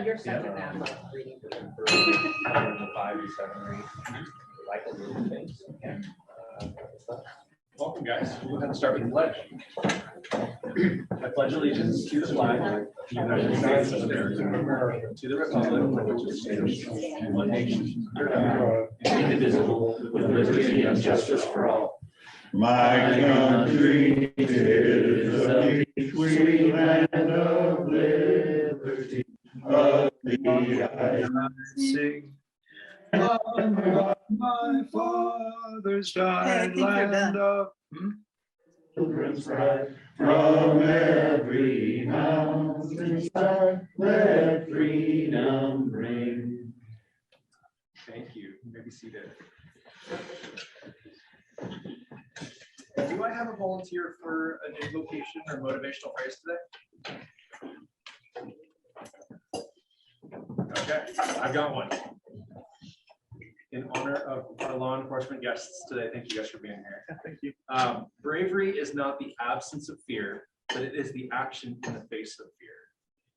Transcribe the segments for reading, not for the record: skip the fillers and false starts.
you're such a natural. For the 5 to 7 or 8, like a little things. Welcome, guys. We'll go ahead and start with the pledge. I pledge allegiance to the flag of the United States of America, to the republic for which it stands, one nation, indivisible, with liberty and justice for all. My country is a sweet land of liberty, of the I sing. On my father's side, land of children's pride, from every mountainside, let freedom ring. Thank you. You may be seated. Do I have a volunteer for an invocation or motivational phrase today? Okay, I've got one. In honor of our law enforcement guests today, thank you guys for being here. Thank you. Bravery is not the absence of fear, but it is the action in the face of fear.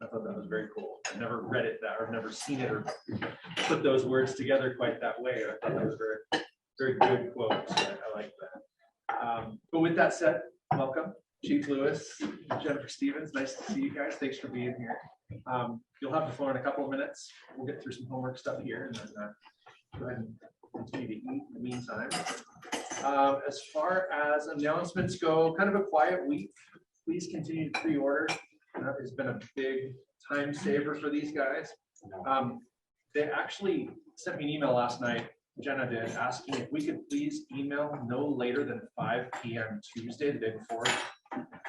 I thought that was very cool. I've never read it that, or never seen it, or put those words together quite that way. I thought that was very, very good quote. So I like that. But with that said, welcome, Chief Lewis, Jennifer Stevens. Nice to see you guys. Thanks for being here. You'll have the floor in a couple of minutes. We'll get through some homework stuff here, and then go ahead and continue to eat in the meantime. As far as announcements go, kind of a quiet week. Please continue to pre-order. That has been a big time saver for these guys. They actually sent me an email last night, Jenna did, asking if we could please email no later than 5 p.m. Tuesday, the day before.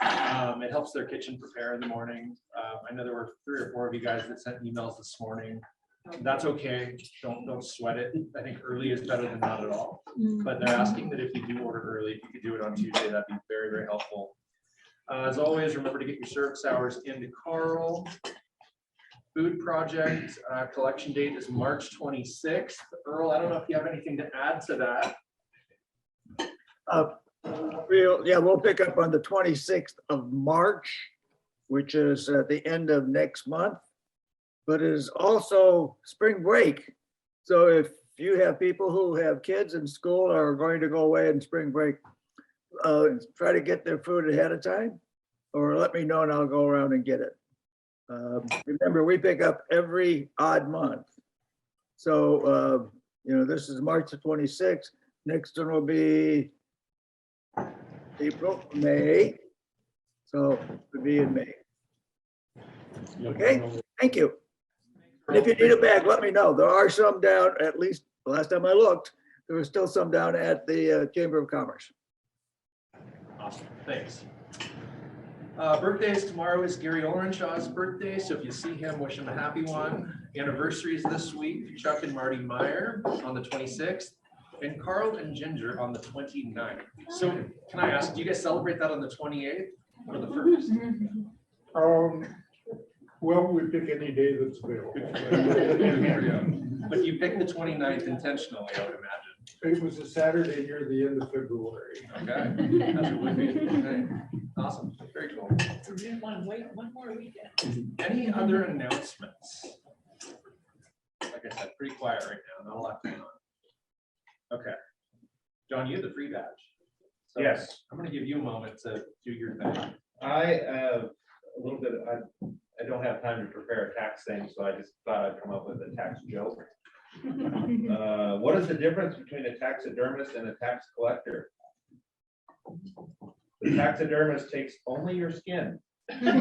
It helps their kitchen prepare in the morning. I know there were 3 or 4 of you guys that sent emails this morning. That's okay. Don't sweat it. I think early is better than not at all. But they're asking that if you do order early, if you could do it on Tuesday, that'd be very, very helpful. As always, remember to get your service hours into Carl. Food project collection date is March 26th. Earl, I don't know if you have anything to add to that. We'll pick up on the 26th of March, which is at the end of next month, but it is also spring break. So if you have people who have kids in school or are going to go away in spring break, try to get their food ahead of time, or let me know and I'll go around and get it. Remember, we pick up every odd month. So, this is March the 26th. Next one will be April, May. So it'll be in May. Okay, thank you. And if you need a bag, let me know. There are some down, at least the last time I looked, there was still some down at the Chamber of Commerce. Awesome, thanks. Birthdays tomorrow is Gary Olenshaw's birthday, so if you see him, wish him a happy one. Anniversaries this week, Chuck and Marty Meyer on the 26th, and Carl and Ginger on the 29th. So can I ask, do you guys celebrate that on the 28th or the 1st? Well, we pick any day that's available. But you picked the 29th intentionally, I would imagine. It was a Saturday near the end of February. Okay, as it would be. Okay. Awesome, very cool. We didn't want to wait one more weekend. Any other announcements? Like I said, pretty quiet right now, not a lot going on. Okay. John, you have the free badge. So yes. I'm going to give you a moment to do your thing. I have a little bit, I don't have time to prepare a tax thing, so I just thought I'd come up with a tax joke. What is the difference between a taxidermist and a tax collector? The taxidermist takes only your skin. All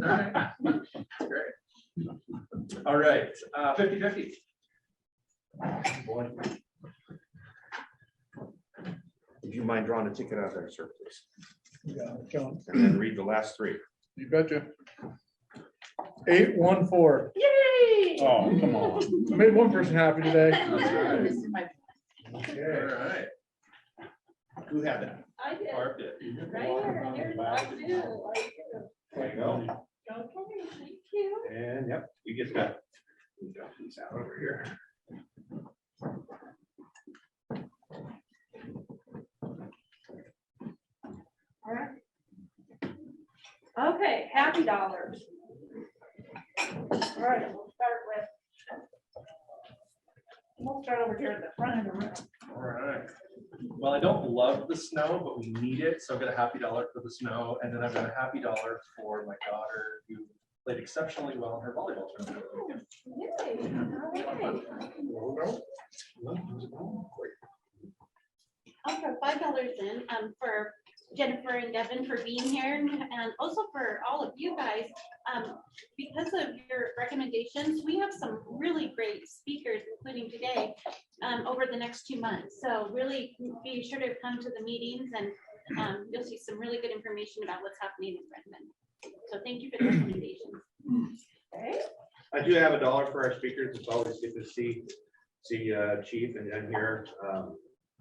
right. That's great. All right. 50-50. Would you mind drawing a ticket out there, sir, please? Yeah, John. And then read the last 3. You betcha. 814. Yay! Oh, come on. I made one person happy today. This is my. Okay. All right. Who had that? I did. Barb did. Right here. Here's what I do. There you go. Okay, thank you. And yep, you get that. Drop these out over here. All right. Okay, happy dollars. right, we'll start over here at the front of the room. All right. Well, I don't love the snow, but we need it, so I've got a happy dollar for the snow, and then I've got a happy dollar for my daughter who played exceptionally well in her volleyball tournament. I'll throw $5 in for Jennifer and Devin for being here, and also for all of you guys. Because of your recommendations, we have some really great speakers, including today, over the next 2 months. So really be sure to come to the meetings, and you'll see some really good information about what's happening in Redmond. So thank you for the recommendations. Okay. I do have $1 for our speakers. It's always good to see Chief and hear.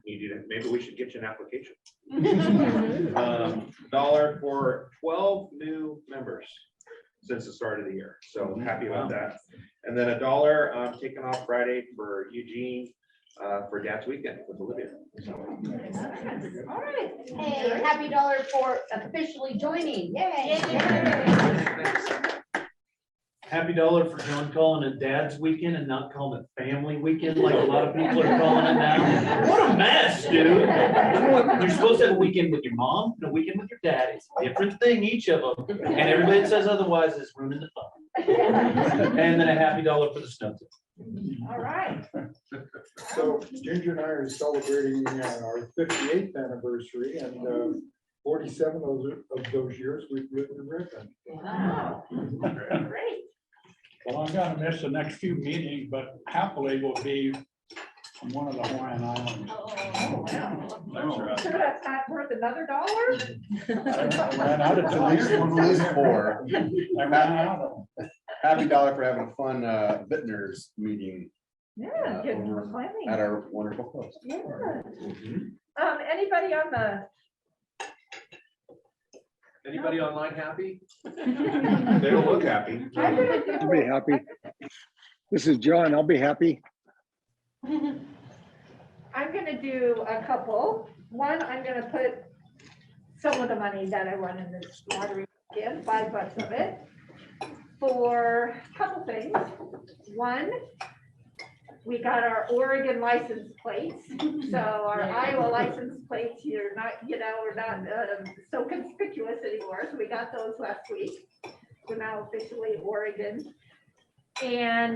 Maybe we should get you an application. $1 for 12 new members since the start of the year. So happy about that. And then $1 taken off Friday for Eugene for Dad's Weekend with Olivia. So, All right. Hey, happy dollar for officially joining. Yay. Happy dollar for John calling it Dad's Weekend and not calling it Family Weekend like a lot of people are calling it now. What a mess, dude. You know what? You're supposed to have a weekend with your mom and a weekend with your dad. It's a different thing, each of them. And everybody that says otherwise is ruining the fun. And then a happy dollar for the snow. All right. So Ginger and I are celebrating our 58th anniversary, and 47 of those years we've lived in Redmond. Wow. Great. Well, I'm gonna miss the next few meetings, but happily will be on one of the Hawaiian Islands. Oh, wow. Sure. Sure that's not worth another $1? I ran out of At least one of these four. I ran out of. Happy dollar for having a fun vintners meeting Yeah, good over planning. at our wonderful coast. Yeah. Anybody on the? Anybody online happy? they don't look happy. I'm gonna do- I'll be happy. This is John. I'll be happy. I'm gonna do a couple. One, I'm gonna put some of the money that I won in this lottery in, $5 of it, for a couple things. One, we got our Oregon license plates. So our Iowa license plates, we're not so conspicuous anymore. So we got those last week. We're now officially Oregon. And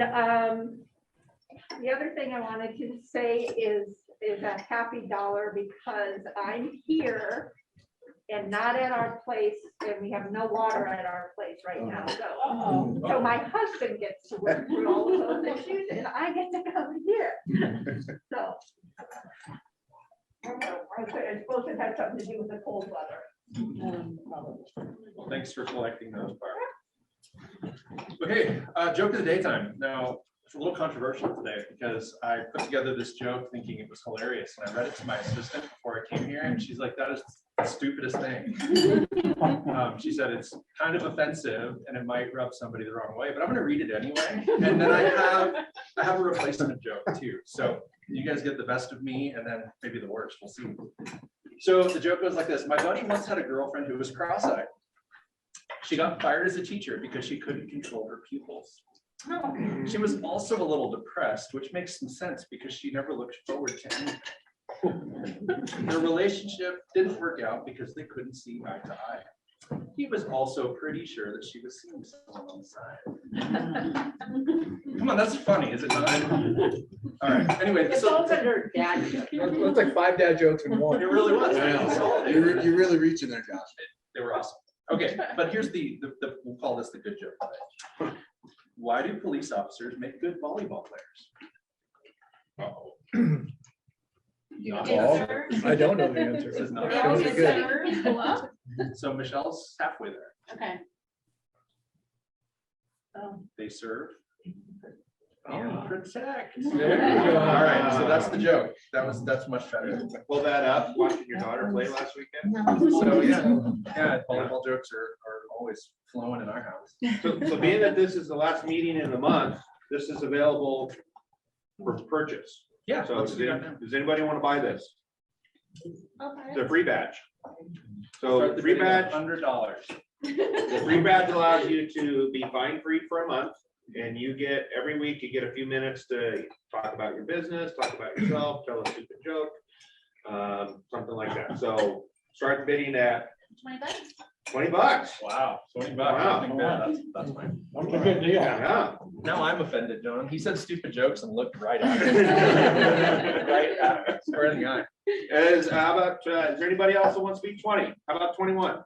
the other thing I wanted to say is a happy dollar because I'm here and not at our place, and we have no water at our place right now. So my husband gets to work through all of those issues, and I get to come here. So I suppose it has something to do with the cold weather. Well, thanks for collecting those, Barb. Okay, joke of the daytime. Now, it's a little controversial today because I put together this joke thinking it was hilarious, and I read it to my assistant before I came here, and she's like, "That is the stupidest thing." She said it's kind of offensive and it might rub somebody the wrong way, but I'm going to read it anyway. And then I have a replacement joke too. So you guys get the best of me, and then maybe the worst. We'll see. So the joke goes like this: my buddy once had a girlfriend who was cross-eyed. She got fired as a teacher because she couldn't control her pupils. She was also a little depressed, which makes some sense because she never looked forward to anything. Their relationship didn't work out because they couldn't see eye to eye. He was also pretty sure that she was seeing someone on the side. Come on, that's funny, is it not? All right, anyway, It's so all under dad. That's like 5 dad jokes in one. it really was. You're really reaching there, Josh. They were awesome. Okay, but here's we'll call this the good joke today. Why do police officers make good volleyball players? Uh-oh. Not Answer. I don't know the answer. This is not- They Those always are good. serve people up. So Michelle's halfway there. Okay. They serve and protect. There you go. All right, so that's the joke. That's much better. Pull that up, watching your daughter play last weekend. So yeah, volleyball jokes are always flowing in our house. So being that this is the last meeting in the month, this is available for purchase. Yeah. So let's do that now. does anybody want to buy this? Okay. It's a free badge. So Start the free badge, $100. the free badge allows you to be fine free for a month. And you get, every week, you get a few minutes to talk about your business, talk about yourself, tell a stupid joke, something like that. So start bidding at $20. $20. Wow, 20 Wow. bucks. That's fine. That's a good deal. Yeah. Now I'm offended, John. He said stupid jokes and looked right at me. Right at me, square in the eye. How about, is there anybody else that wants to be 20? How about 21?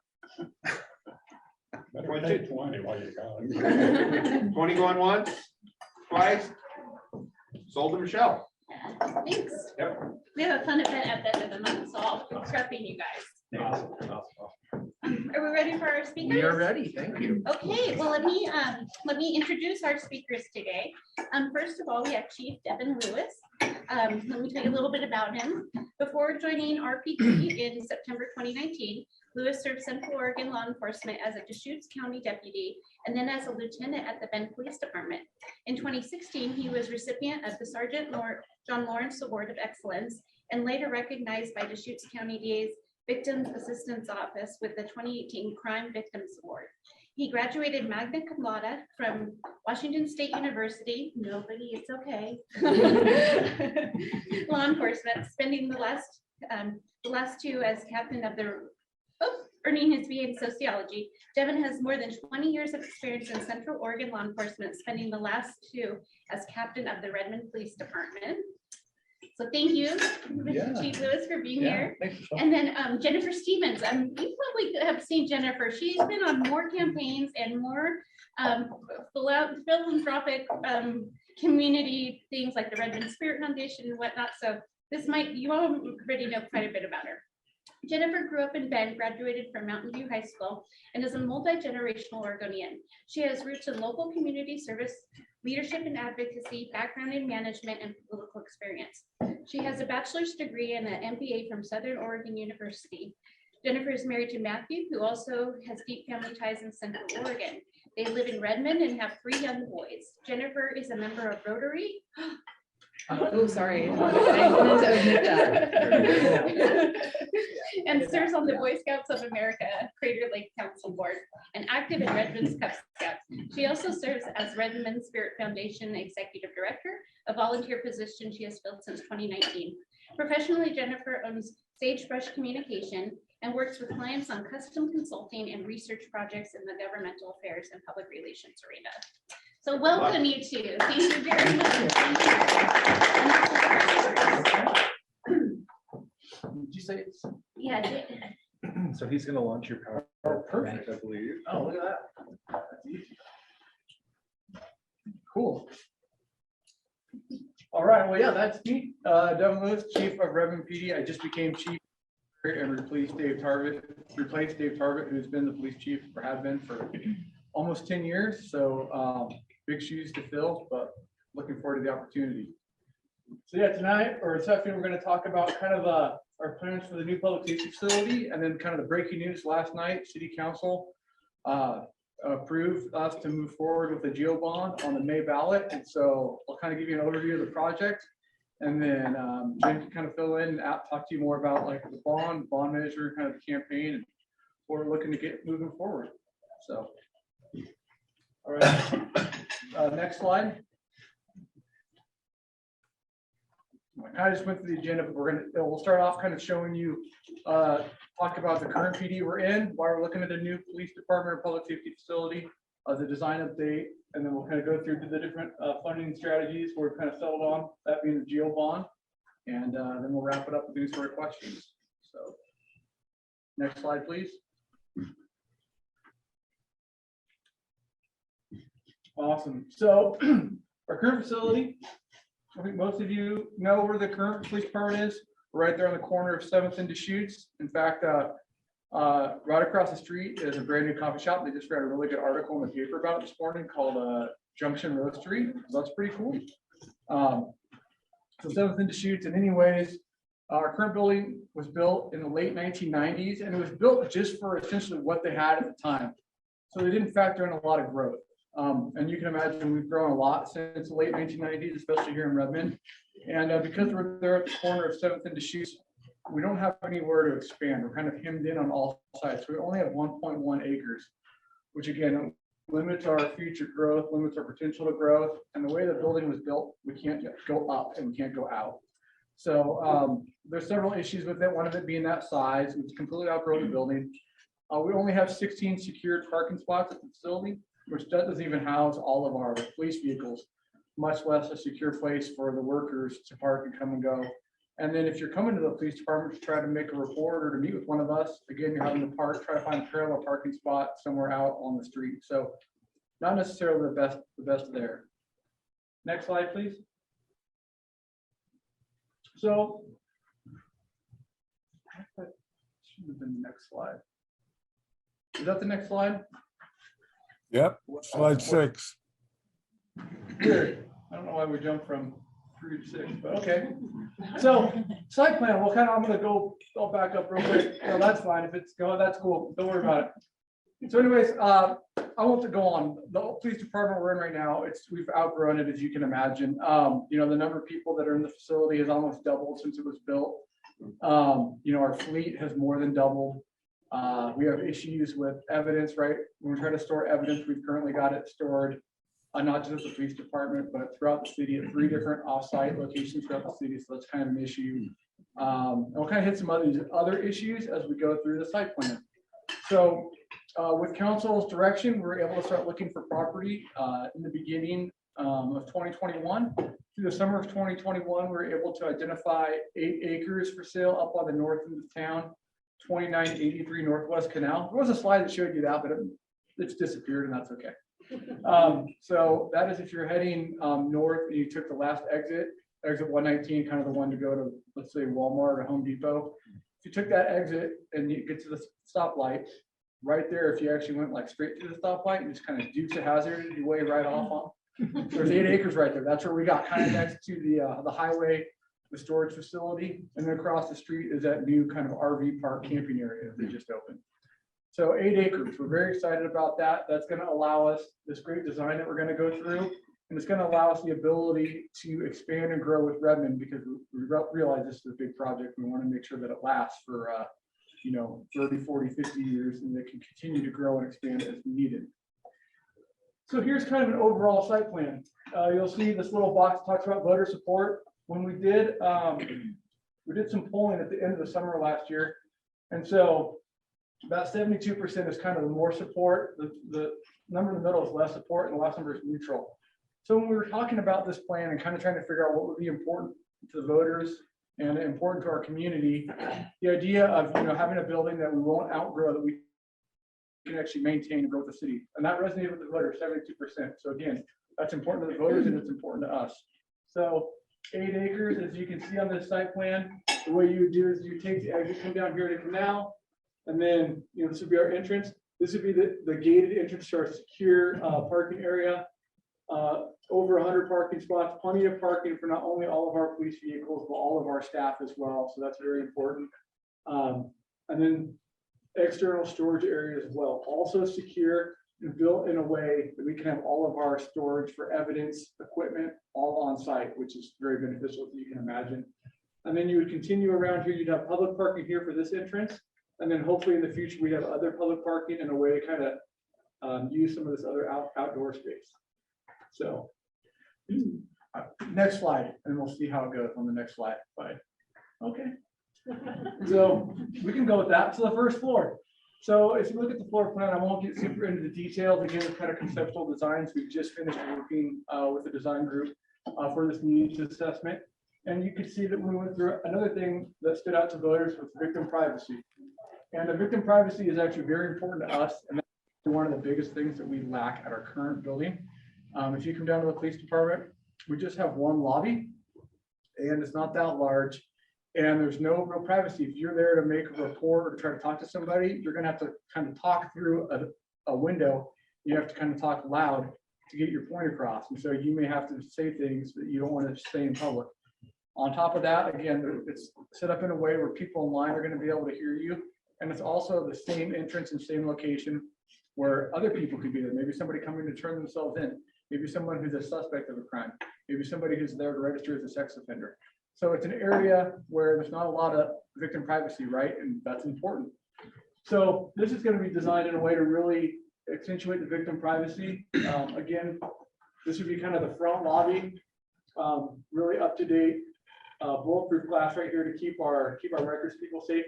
Better take 20 while you got it. 20 going once, twice? Sold to Michelle. Thanks. Yep. We have a fun event at the end of the month, so I'll be prepping you guys. Are we ready for our speakers? We are ready, thank you. Okay, well, let me introduce our speakers today. First of all, we have Chief Devin Lewis. Let me tell you a little bit about him. Before joining RPD in September 2019, Lewis served Central Oregon law enforcement as a Deschutes County deputy and then as a lieutenant at the Redmond Police Department. In 2016, he was recipient of the John Lawrence Award of Excellence and later recognized by Deschutes County DA's Victims Assistance Office with the 2018 Crime Victims Award. He graduated magna cum laude from Washington State University. Nobody, it's okay. Law enforcement, spending the last two as captain of the, earning his BA in sociology. Devin has more than 20 years of experience in Central Oregon law enforcement, spending the last two as captain of the Redmond Police Department. So thank you, Mr. Chief Lewis, for being here. And then Jennifer Stevens, you probably have seen Jennifer. She's been on more campaigns and more philanthropic community things like the Redmond Spirit Foundation and whatnot. So you all already know quite a bit about her. Jennifer grew up in Bend, graduated from Mountain View High School, and is a multi-generational Oregonian. She has roots in local community service, leadership and advocacy, background in management, and political experience. She has a bachelor's degree and an MBA from Southern Oregon University. Jennifer is married to Matthew, who also has deep family ties in Central Oregon. They live in Redmond and have 3 young boys. Jennifer is a member of Rotary. Oh, sorry. I wanted to admit that. And serves on the Boy Scouts of America Crater Lake Council Board and active in Redmond's Cub Scouts. She also serves as Redmond Spirit Foundation Executive Director, a volunteer position she has filled since 2019. Professionally, Jennifer owns Sagebrush Communication and works with clients on custom consulting and research projects in the governmental affairs and public relations arena. So welcome you two. Thank you very much. Did you say it's? Yeah, I did. So he's gonna launch your power. Oh, perfect, I believe. Oh, look at that. That's easy. Cool. All right, well, yeah, that's me. Devin Lewis, Chief of Redmond PD. I just became chief and replaced Dave Tarvett, who's been the police chief or had been for almost 10 years. So big shoes to fill, but looking forward to the opportunity. So yeah, tonight or this afternoon, we're going to talk about kind of our plans for the new public safety facility, and then kind of the breaking news last night. City Council approved us to move forward with the GEO bond on the May ballot, and so I'll kind of give you an overview of the project, and then Jen can kind of fill in and talk to you more about like the bond measure, kind of the campaign, and what we're looking to get moving forward. So, all right, next slide. I just went through the agenda, but we'll start off kind of showing you, talk about the current PD we're in, why we're looking at a new police department or public safety facility, the design update, and then we'll kind of go through the different funding strategies we're kind of settled on, that being the GEO bond, and then we'll wrap it up with these sort of questions. So, next slide, please. Awesome. So, our current facility, I think most of you know where the current police department is. We're right there on the corner of 7th and Deschutes. In fact, right across the street is a brand new coffee shop. They just read a really good article in the paper about it this morning called Junction Roastery. So that's pretty cool. So 7th and Deschutes. And anyways, our current building was built in the late 1990s, and it was built just for essentially what they had at the time. So they didn't factor in a lot of growth. And you can imagine we've grown a lot since the late 1990s, especially here in Redmond. And because we're there at the corner of 7th and Deschutes, we don't have anywhere to expand. We're kind of hemmed in on all sides. So we only have 1.1 acres, which again, limits our future growth, limits our potential to growth. And the way the building was built, we can't go up and we can't go out. So there's several issues with it. One of it being that size, it's completely outgrown the building. We only have 16 secured parking spots at the facility, which doesn't even house all of our police vehicles, much less a secure place for the workers to park and come and go. And then if you're coming to the police department to try to make a report or to meet with one of us, again, you're having to try to find a parallel parking spot somewhere out on the street. So not necessarily the best there. Next slide, please. So that should have been the next slide. Is that the next slide? Yep, slide 6. Weird. I don't know why we jumped from 3 to 6, but okay. So site plan, I'm gonna go, I'll back up real quick. No, that's fine. If it's going, that's cool. Don't worry about it. So anyways, I won't go on. The police department we're in right now, we've outgrown it, as you can imagine. You know, the number of people that are in the facility has almost doubled since it was built. You know, our fleet has more than doubled. We have issues with evidence, right? When we try to store evidence, we've currently got it stored not just at the police department, but throughout the city at 3 different offsite locations throughout the city. So that's kind of an issue. And we'll kind of hit some other issues as we go through the site plan. So with council's direction, we're able to start looking for property in the beginning of 2021. Through the summer of 2021, we were able to identify 8 acres for sale up on the north end of town, 2983 Northwest Canal. There was a slide that showed you that, but it's disappeared, and that's okay. So that is if you're heading north and you took the last exit 119, kind of the one to go to, let's say, Walmart or Home Depot. If you took that exit and you get to the stoplight, right there, if you actually went like straight to the stoplight and just kind of Dukes of Hazzard your way right off on, there's 8 acres right there. That's where we got, kind of next to the highway, the storage facility, and then across the street is that new kind of RV park camping area that just opened. So 8 acres, we're very excited about that. That's going to allow us this great design that we're going to go through, and it's going to allow us the ability to expand and grow with Redmond, because we realize this is a big project. We want to make sure that it lasts for, you know, 30, 40, 50 years, and it can continue to grow and expand as needed. So here's kind of an overall site plan. You'll see this little box talks about voter support. When we did some polling at the end of the summer last year, and so about 72% is kind of the more support. The number in the middle is less support, and the last number is neutral. So when we were talking about this plan and kind of trying to figure out what would be important to the voters and important to our community, the idea of, you know, having a building that we won't outgrow, that we can actually maintain and grow the city, and that resonated with the voters, 72%. So again, that's important to the voters and it's important to us. So 8 acres, as you can see on this site plan, the way you would do is you take the exit, come down here to canal. And then, you know, this would be our entrance. This would be the gated entrance to our secure parking area. Over 100 parking spots, plenty of parking for not only all of our police vehicles, but all of our staff as well. So that's very important. And then external storage area as well. Also secure and built in a way that we can have all of our storage for evidence, equipment, all on site, which is very beneficial, as you can imagine. And then you would continue around here. You'd have public parking here for this entrance. And then hopefully in the future, we have other public parking in a way to kind of use some of this other outdoor space. So next slide, and we'll see how it goes on the next slide. Okay. So we can go with that. So the first floor. So if you look at the floor plan, I won't get super into the details. Again, it's kind of conceptual designs. We've just finished working with the design group for this needs assessment. And you can see that we went through another thing that stood out to voters was victim privacy. And the victim privacy is actually very important to us, and that's one of the biggest things that we lack at our current building. If you come down to the police department, we just have one lobby, and it's not that large, and there's no real privacy. If you're there to make a report or to try to talk to somebody, you're going to have to kind of talk through a window. You have to kind of talk loud to get your point across, and so you may have to say things that you don't want to say in public. On top of that, again, it's set up in a way where people online are going to be able to hear you. And it's also the same entrance and same location where other people could be there. Maybe somebody coming to turn themselves in. Maybe someone who's a suspect of a crime. Maybe somebody who's there to register as a sex offender. So it's an area where there's not a lot of victim privacy, right? And that's important. So this is going to be designed in a way to really accentuate the victim privacy. Again, this would be kind of the front lobby, really up to date, bulletproof glass right here to keep our records people safe,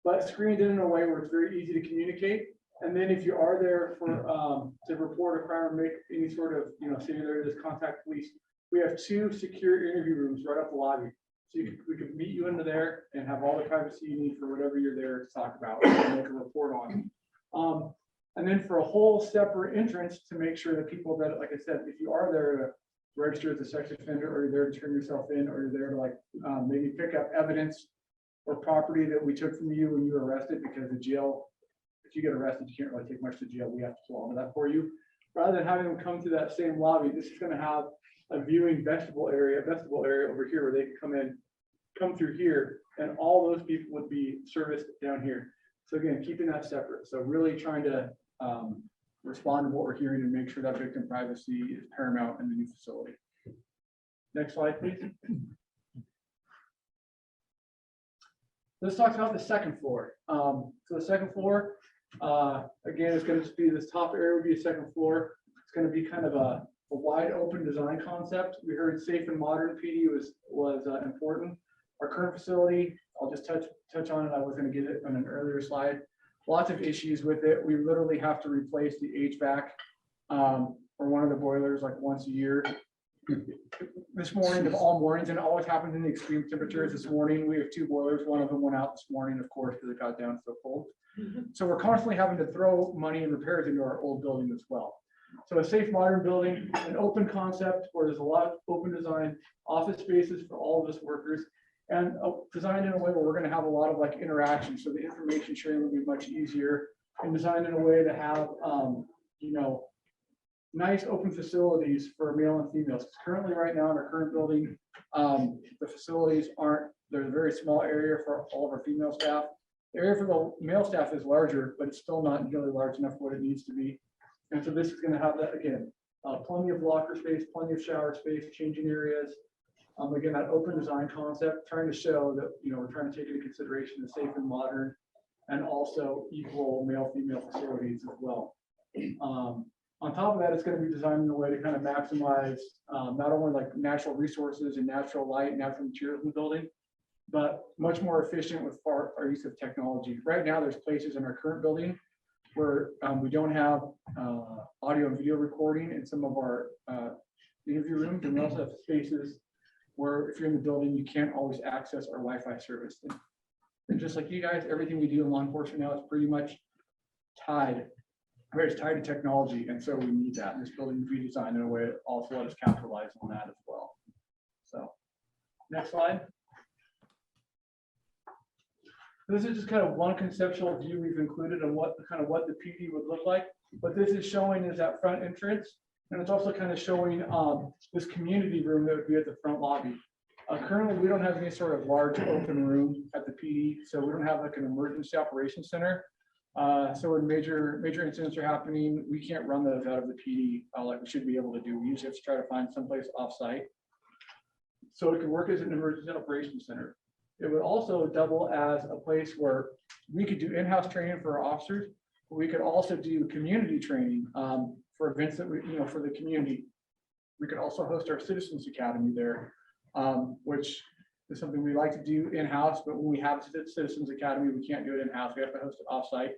but screened in a way where it's very easy to communicate. And then if you are there for to report a crime or make any sort of, say there is contact police, we have 2 secure interview rooms right up the lobby. So we can meet you into there and have all the privacy you need for whatever you're there to talk about and make a report on. And then for a whole separate entrance to make sure that people that, like I said, if you are there to register as a sex offender, or you're there to turn yourself in, or you're there to like maybe pick up evidence or property that we took from you when you were arrested, because the jail, if you get arrested, you can't really take much to jail. We have to do all of that for you. Rather than having them come to that same lobby, this is going to have a viewing vestibule area over here where they can come through here, and all those people would be serviced down here. So again, keeping that separate. So really trying to respond to what we're hearing and make sure that victim privacy is paramount in the new facility. Next slide, please. Let's talk about the second floor. So the second floor, again, is going to be this top area would be a second floor. It's going to be kind of a wide open design concept. We heard safe and modern PD was important. Our current facility, I'll just touch on it. I was going to get it on an earlier slide. Lots of issues with it. We literally have to replace the HVAC or one of the boilers like once a year. This morning, of all mornings, and it always happens in the extreme temperatures. This morning, we have 2 boilers. One of them went out this morning, of course, because it got down so cold. So we're constantly having to throw money and repairs into our old building as well. So a safe, modern building, an open concept where there's a lot of open design, office spaces for all of us workers, and designed in a way where we're going to have a lot of like interaction. So the information sharing will be much easier, and designed in a way to have, nice open facilities for male and females. Currently, right now in our current building, the facilities there's a very small area for all of our female staff. The area for the male staff is larger, but it's still not really large enough for what it needs to be. And so this is going to have that again, plenty of locker space, plenty of shower space, changing areas. Again, that open design concept, trying to show that, we're trying to take into consideration the safe and modern and also equal male-female facilities as well. On top of that, it's going to be designed in a way to kind of maximize not only like natural resources and natural light, natural materials in the building, but much more efficient with our use of technology. Right now, there's places in our current building where we don't have audio and video recording in some of our interview rooms, and we also have spaces where if you're in the building, you can't always access our Wi-Fi service. And just like you guys, everything we do in law enforcement now is pretty much tied to technology, and so we need that. And this building to be designed in a way that also let us capitalize on that as well. So, next slide. This is just kind of one conceptual view we've included on what the PD would look like. What this is showing is that front entrance, and it's also kind of showing this community room that would be at the front lobby. Currently, we don't have any sort of large open room at the PD, so we don't have like an emergency operations center. So when major incidents are happening, we can't run those out of the PD like we should be able to do. We usually have to try to find someplace off-site. So it could work as an emergency operations center. It would also double as a place where we could do in-house training for our officers. But we could also do community training for events that for the community. We could also host our Citizens Academy there, which is something we like to do in-house. But when we have Citizens Academy, we can't do it in-house. We have to host it off-site.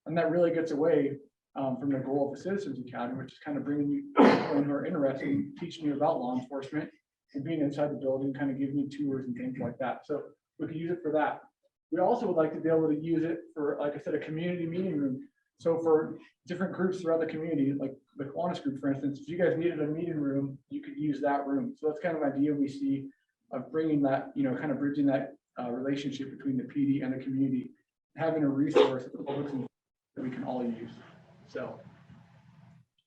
And that really gets away from the goal of the Citizens Academy, which is kind of bringing you people who are interested in teaching you about law enforcement and being inside the building, kind of giving you tours and things like that. So we could use it for that. We also would like to be able to use it for, like I said, a community meeting room. So for different groups throughout the community, like the Kiwanis group, for instance, if you guys needed a meeting room, you could use that room. So that's kind of an idea we see of bringing that, kind of bridging that relationship between the PD and the community, having a resource that the public can, that we can all use. So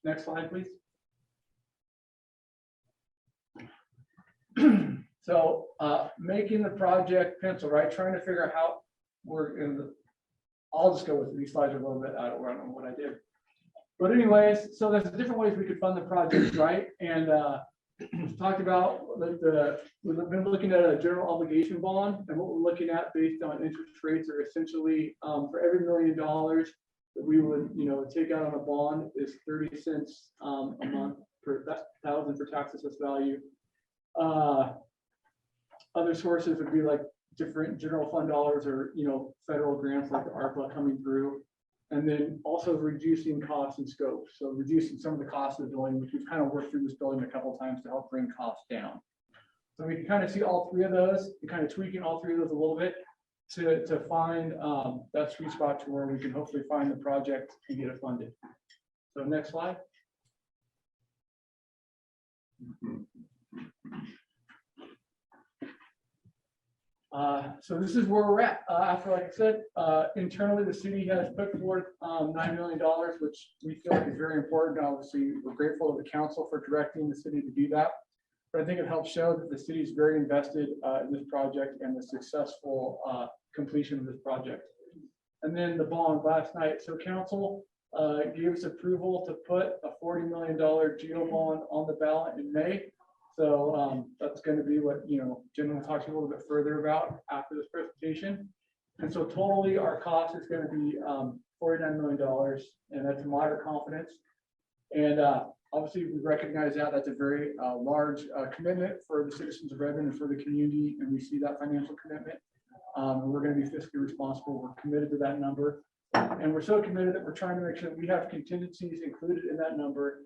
next slide, please. So making the project pencil, right? Trying to figure out how we're in the, I'll just go with these slides are a little bit out of order on what I did. But anyways, so there's different ways we could fund the project, right? And talked about we've been looking at a general obligation bond, and what we're looking at based on interest rates are essentially for every $1 million, that we would, take out on a bond is 30 cents a month per thousand for tax assessed value. Other sources would be like different general fund dollars or, federal grants like the ARPA coming through. And then also reducing costs and scope. So reducing some of the costs of the building, which we've kind of worked through this building a couple of times to help bring costs down. So we can kind of see all three of those, and kind of tweaking all three of those a little bit to find that sweet spot to where we can hopefully find the project and get it funded. So next slide. So this is where we're at. After, like I said, internally, the city has put forth $9 million, which we feel like is very important. Obviously, we're grateful to the council for directing the city to do that. But I think it helps show that the city is very invested in this project and the successful completion of this project. And then the bond last night. So council gave us approval to put a $40 million GO bond on the ballot in May. So that's going to be what, Jen will talk to you a little bit further about after this presentation. And so totally our cost is going to be $49 million, and that's a moderate confidence. And obviously we recognize that that's a very large commitment for the citizens of Redmond and for the community. And we see that financial commitment. And we're going to be fiscally responsible. We're committed to that number. And we're so committed that we're trying to make sure that we have contingencies included in that number,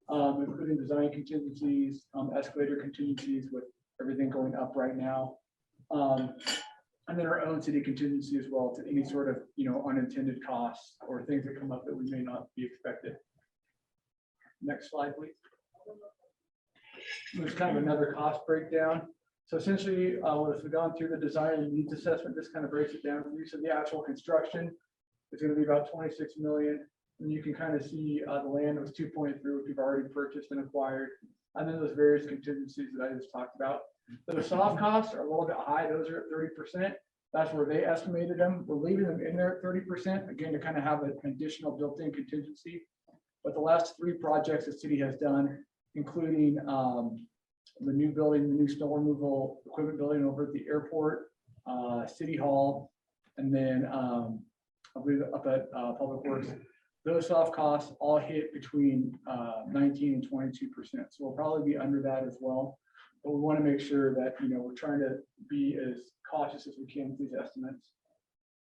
including design contingencies, escalator contingencies with everything going up right now. And then our own city contingency as well to any sort of, unintended costs or things that come up that we may not be expected. Next slide, please. There's kind of another cost breakdown. So essentially, as we've gone through the design and needs assessment, this kind of breaks it down for you. So the actual construction is going to be about 26 million. And you can kind of see the land was 2.3, which we've already purchased and acquired. And then those various contingencies that I just talked about. Those soft costs are a little bit high. Those are at 30%. That's where they estimated them. We're leaving them in there at 30%, again, to kind of have an additional built-in contingency. But the last three projects the city has done, including the new building, the new snow removal equipment building over at the airport, City Hall, and then I believe up at Public Works. Those soft costs all hit between 19 and 22%. So we'll probably be under that as well. But we want to make sure that, we're trying to be as cautious as we can with these estimates.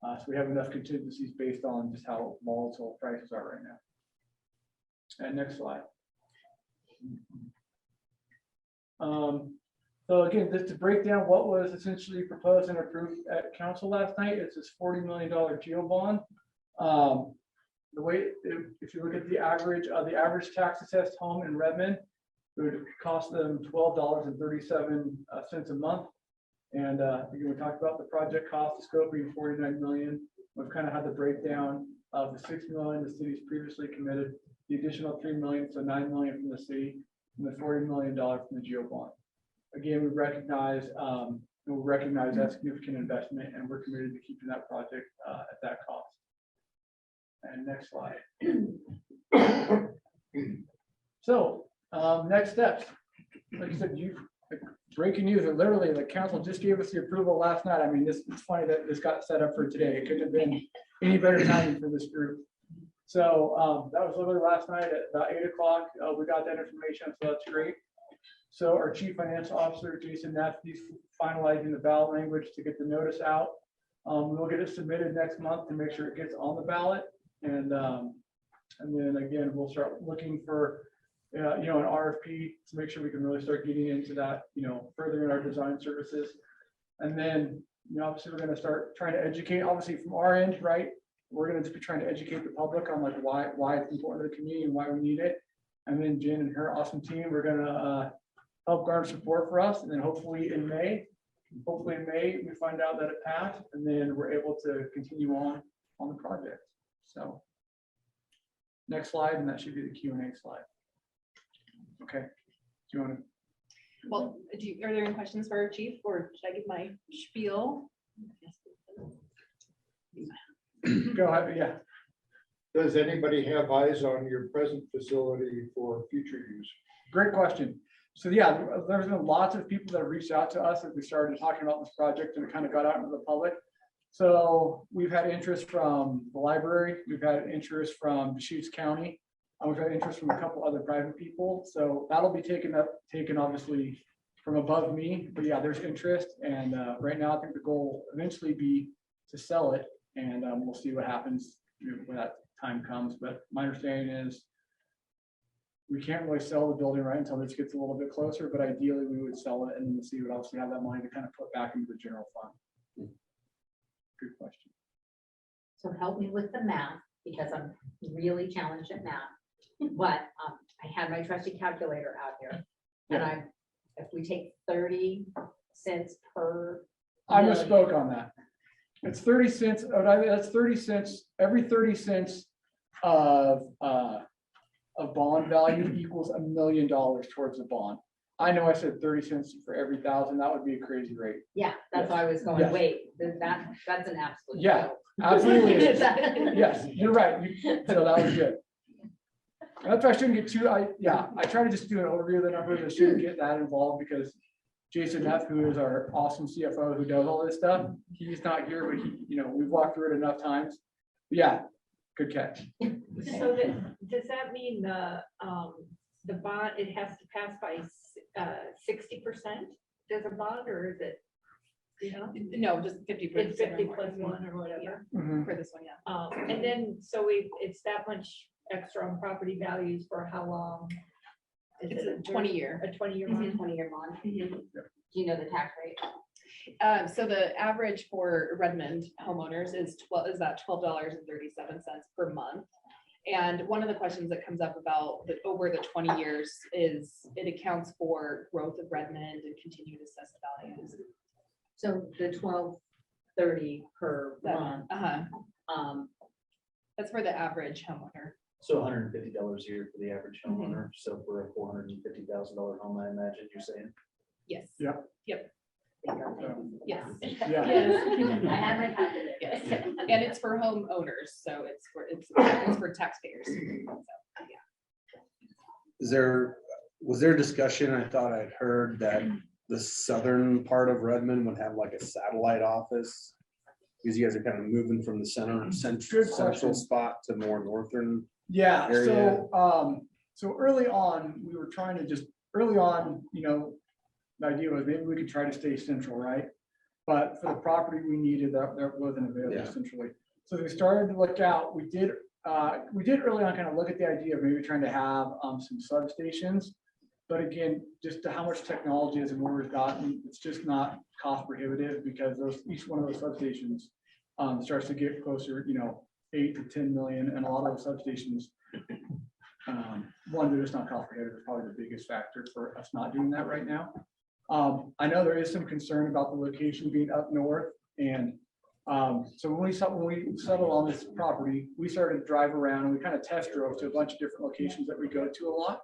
So we have enough contingencies based on just how volatile prices are right now. And next slide. So again, just to break down what was essentially proposed and approved at council last night, it's this $40 million GO bond. The way, if you look at the average tax assessed home in Redmond, it would cost them $12.37 a month. And again, we talked about the project cost, the scope being $49 million. We've kind of had the breakdown of the $6 million the city's previously committed, the additional $3 million, so $9 million from the city, and the $40 million from the GO bond. Again, we recognize that significant investment, and we're committed to keeping that project at that cost. And next slide. So next steps. Like I said, breaking news, literally the council just gave us the approval last night. I mean, it's funny that this got set up for today. It couldn't have been any better timing for this group. So that was literally last night at about 8 o'clock. We got that information, so that's great. So our chief financial officer, Jason Neff, he's finalizing the ballot language to get the notice out. We'll get it submitted next month to make sure it gets on the ballot. And then again, we'll start looking for, an RFP to make sure we can really start getting into that, further in our design services. And then, obviously we're going to start trying to educate, obviously from our end, right? We're going to just be trying to educate the public on like why it's important to the community and why we need it. And then Jen and her awesome team, we're going to help garner support for us. And then hopefully in May, we find out that it passed, and then we're able to continue on the project. So next slide, and that should be the Q&A slide. Okay. Do you want to? Well, are there any questions for our chief, or should I give my spiel? Go ahead. Yeah. Does anybody have eyes on your present facility for future use? Great question. So yeah, there's been lots of people that have reached out to us as we started talking about this project and it kind of got out into the public. So we've had interest from the library, we've had interest from Deschutes County, we've had interest from a couple other private people. So that'll be taken obviously from above me, but yeah, there's interest. And right now, I think the goal will eventually be to sell it, and we'll see what happens when that time comes. But my understanding is we can't really sell the building right until this gets a little bit closer, but ideally we would sell it and then see what else we have that money to kind of put back into the general fund. Good question. So help me with the math, because I'm really challenged at math. But I had my trusty calculator out here, and if we take 30 cents per. I misspoke on that. It's 30 cents, that's 30 cents, every 30 cents of bond value equals $1 million towards the bond. I know I said 30 cents for every 1,000, that would be a crazy rate. Yeah, that's why I was going, Yes. wait, that's an absolute. Yeah, joke. absolutely. is. Yes, you're right. So that was good. That's why I shouldn't get too, I try to just do an overview of the numbers. I shouldn't get that involved because Jason Neff, who is our awesome CFO who does all this stuff, he's not here, but we've walked through it enough times. But yeah, good catch. So does that mean the bond, it has to pass by 60%? Does a bond, or is it, No, just 50%. it's 50 plus 1 or whatever? Mhm. For this one, yeah. And then, so it's that much extra on property values for how long? Is It's it a 20-year. A 20-year Is it bond? 20-year bond? Do you know the tax rate? So the average for Redmond homeowners is $12.37 per month. And one of the questions that comes up about over the 20 years is it accounts for growth of Redmond and continued assessed values. So the $12.30 per month. That's for the average homeowner. So $150 a year for the average homeowner. So for a $450,000 home, I imagine you're saying. Yes. Yeah. Yep. Yes. Yeah. I had my calculator. Yes. And it's for homeowners, so it's for taxpayers. So, yeah. Was there discussion? I thought I'd heard that the southern part of Redmond would have like a satellite office. Because you guys are kind of moving from the central spot to more northern. Yeah, area. so early on, we were trying to the idea was maybe we could try to stay central, right? But for the property we needed, that wasn't available centrally. So we started to look out. We did early on kind of look at the idea of maybe trying to have some substations. But again, just how much technology as and where we've gotten, it's just not cost prohibitive because each one of those substations starts to get closer, 8 to 10 million, and a lot of those substations, one, they're just not cost prohibitive, is probably the biggest factor for us not doing that right now. I know there is some concern about the location being up north, and so when we settled on this property, we started to drive around and we kind of test drove to a bunch of different locations that we go to a lot.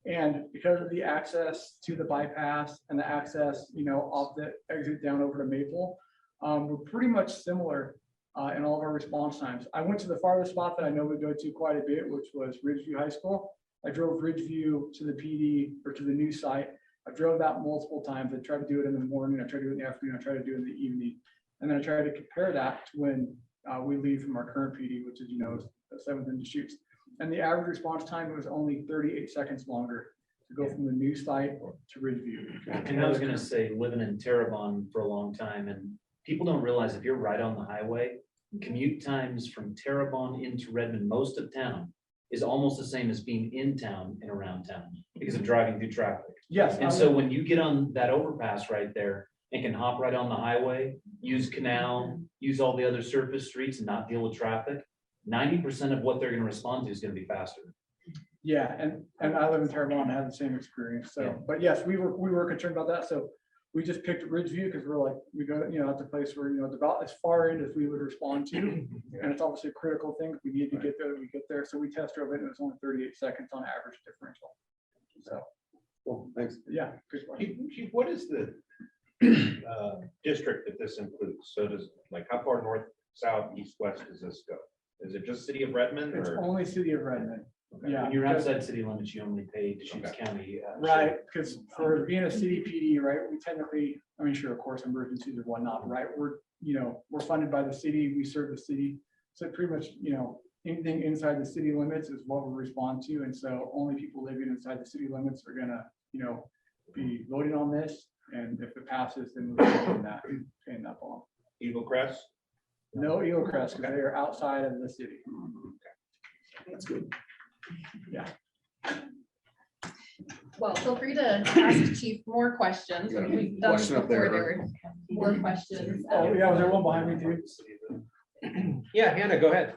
And because of the access to the bypass and the access, off the exit down over to Maple, we're pretty much similar in all of our response times. I went to the farthest spot that I know we go to quite a bit, which was Ridgeview High School. I drove Ridgeview to the PD or to the new site. I drove that multiple times. I tried to do it in the morning. I tried to do it in the afternoon. I tried to do it in the evening. And then I tried to compare that to when we leave from our current PD, which is, the 7th and Deschutes. And the average response time was only 38 seconds longer to go from the new site to Ridgeview. And I was gonna say, living in Terrebonne for a long time, and people don't realize if you're right on the highway, commute times from Terrebonne into Redmond, most of town, is almost the same as being in town and around town because of driving through traffic. Yes. And so when you get on that overpass right there and can hop right on the highway, use Canal, use all the other surface streets and not deal with traffic, 90% of what they're gonna respond to is gonna be faster. Yeah, and I live in Terrebonne and had the same experience. So, but yes, we were concerned about that. So we just picked Ridgeview because we're like, we go, at the place where, it's about as far in as we would respond to. And it's obviously a critical thing. If we need to get there, we get there. So we test drove it and it was only 38 seconds on average differential. So, Cool, thanks. yeah, good question. Chief, what is the district that this includes? So how far north, south, east, west does this go? Is it just city of Redmond It's or? only city of Redmond. Yeah. When you're outside city limits, you only pay Deschutes Okay. County. Right, because for being a city PD, right, we technically, I mean, sure, of course, emergencies or whatnot, but right, we're funded by the city, we serve the city. So pretty much, anything inside the city limits is what we respond to. And so only people living inside the city limits are gonna, be voting on this. And if it passes, then we're paying that bond. Eagle Crest? No Eagle Crest, because they are outside of the city. That's good. Yeah. Well, feel free to ask Chief more questions. You got a We've done this question up before, there. there were more questions. Oh, yeah, was there one behind me too? Yeah, Hannah, go ahead.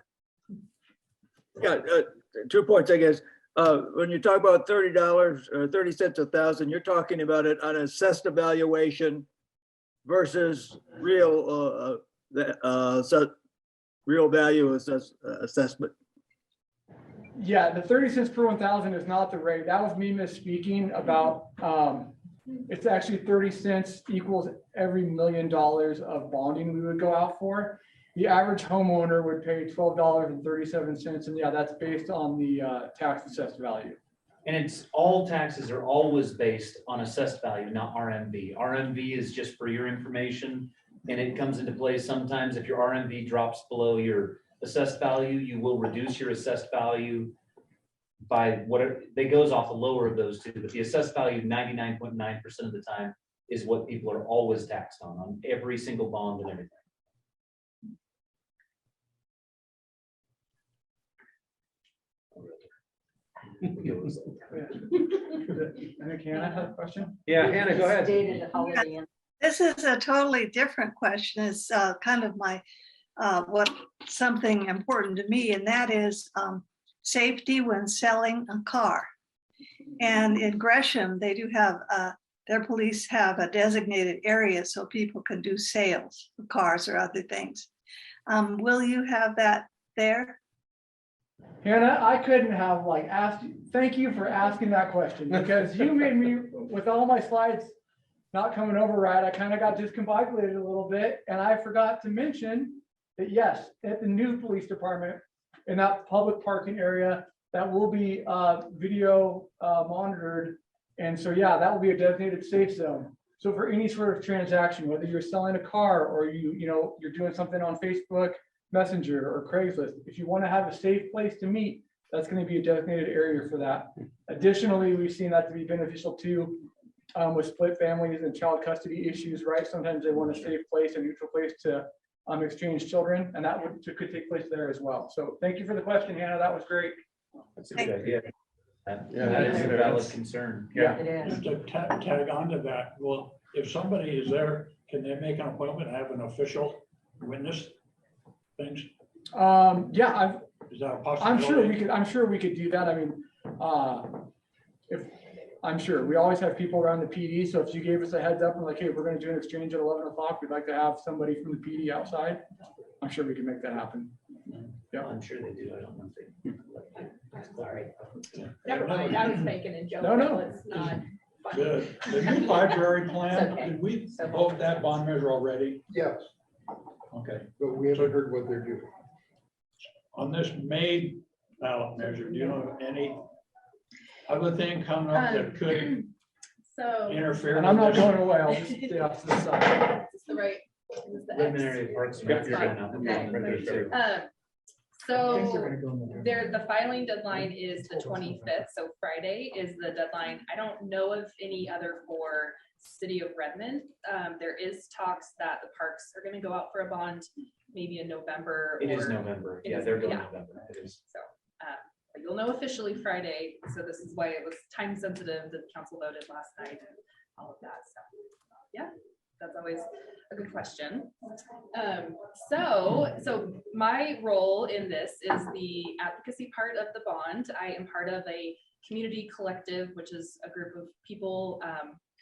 Yeah, 2 points, I guess. When you talk about $30 or 30 cents a thousand, you're talking about it on assessed evaluation versus real, real value assessment. Yeah, the 30 cents per 1,000 is not the rate. That was me misspeaking about, it's actually 30 cents equals every $1 million of bonding we would go out for. The average homeowner would pay $12.37, and yeah, that's based on the tax assessed value. And it's all taxes are always based on assessed value, not RMV. RMV is just for your information, and it comes into play sometimes if your RMV drops below your assessed value, you will reduce your assessed value by whatever, it goes off the lower of those two, but the assessed value 99.9% of the time is what people are always taxed on every single bond and everything. I think Hannah had a question. Yeah, Hannah, go ahead. Stated already in- This is a totally different question. It's kind of my, something important to me, and that is safety when selling a car. And in Gresham, they do have, their police have a designated area so people can do sales of cars or other things. Will you have that there? Hannah, I couldn't have asked you, thank you for asking that question, because you made me, with all my slides not coming over right, I kind of got discombobulated a little bit, and I forgot to mention that yes, at the new police department, in that public parking area, that will be video monitored. And so, yeah, that will be a designated safe zone. So for any sort of transaction, whether you're selling a car or you're doing something on Facebook Messenger or Craigslist, if you want to have a safe place to meet, that's going to be a designated area for that. Additionally, we've seen that to be beneficial too with split families and child custody issues, right? Sometimes they want a safe place, a neutral place to exchange children, and that could take place there as well. So thank you for the question, Hannah. That was great. That's a good idea. That Yeah, is a valid concern. Yeah. It is. Just to tag on to that, well, if somebody is there, can they make an appointment, and have an official witness things? Yeah, Is that a possibility? I'm sure we could do that. I mean, I'm sure we always have people around the PD. So if you gave us a heads up and like, hey, we're going to do an exchange at 11 o'clock, we'd like to have somebody from the PD outside. I'm sure we can make that happen. Yeah, I'm sure they do. I don't know if they. Sorry. Never mind, I was making a joke. No. It's not funny. Good. The new library It's plan, okay. did we So- vote that bond measure already? Yes, Okay. but we haven't heard what they're doing. On this May ballot measure, do you know of any other thing coming up that could So. interfere? and I'm with not this? going away. I'll just stay off to the side. Is this the right? Is this the Redmond X? area parks. That's fine. So the filing deadline is the 25th, so Friday is the deadline. I don't know of any other for city of Redmond. There is talks that the parks are gonna go out for a bond, maybe in November. It is or- November. It Yeah, is- they're going yeah. November. It is. So, but you'll know officially Friday, so this is why it was time sensitive, the council voted last night and all of that stuff. Yeah, that's always a good question. So my role in this is the advocacy part of the bond. I am part of a community collective, which is a group of people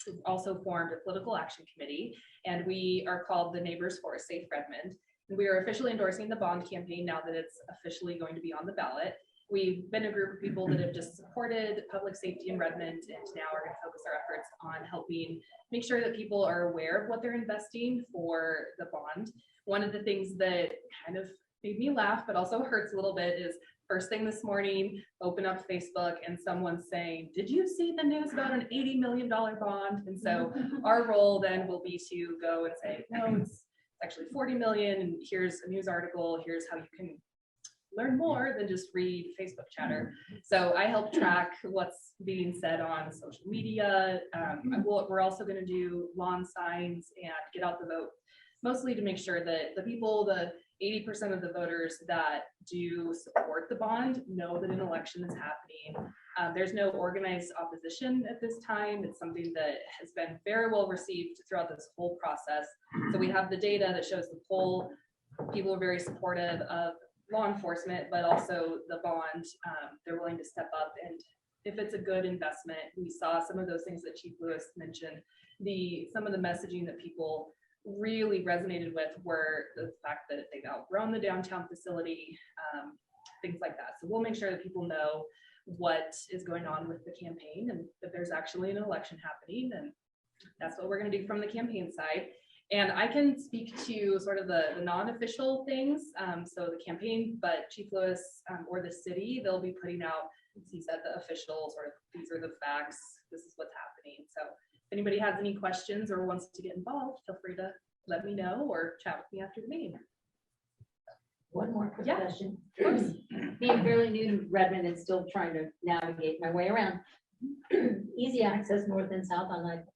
who also formed a political action committee, and we are called the Neighbors for a Safe Redmond. We are officially endorsing the bond campaign now that it's officially going to be on the ballot. We've been a group of people that have just supported public safety in Redmond, and now are going to focus our efforts on helping make sure that people are aware of what they're investing for the bond. One of the things that kind of made me laugh, but also hurts a little bit is first thing this morning, open up Facebook and someone's saying, did you see the news about an $80 million bond? And so our role then will be to go and say, no, it's actually 40 million. And here's a news article. Here's how you can learn more than just read Facebook chatter. So I help track what's being said on social media. We're also going to do lawn signs and get out the vote, mostly to make sure that the people, the 80% of the voters that do support the bond know that an election is happening. There's no organized opposition at this time. It's something that has been very well received throughout this whole process. So we have the data that shows the poll. People are very supportive of law enforcement, but also the bond. They're willing to step up, and if it's a good investment, we saw some of those things that Chief Lewis mentioned. Some of the messaging that people really resonated with were the fact that they've outgrown the downtown facility, things like that. So we'll make sure that people know what is going on with the campaign and that there's actually an election happening, and that's what we're going to do from the campaign side. And I can speak to sort of the non-official things, so the campaign, but Chief Lewis or the city, they'll be putting out, he said, the official sort of, these are the facts, this is what's happening. So if anybody has any questions or wants to get involved, feel free to let me know or chat with me after the meeting. One more quick Yeah, question. of course. Being fairly new to Redmond and still trying to navigate my way around. Easy access north and south on like,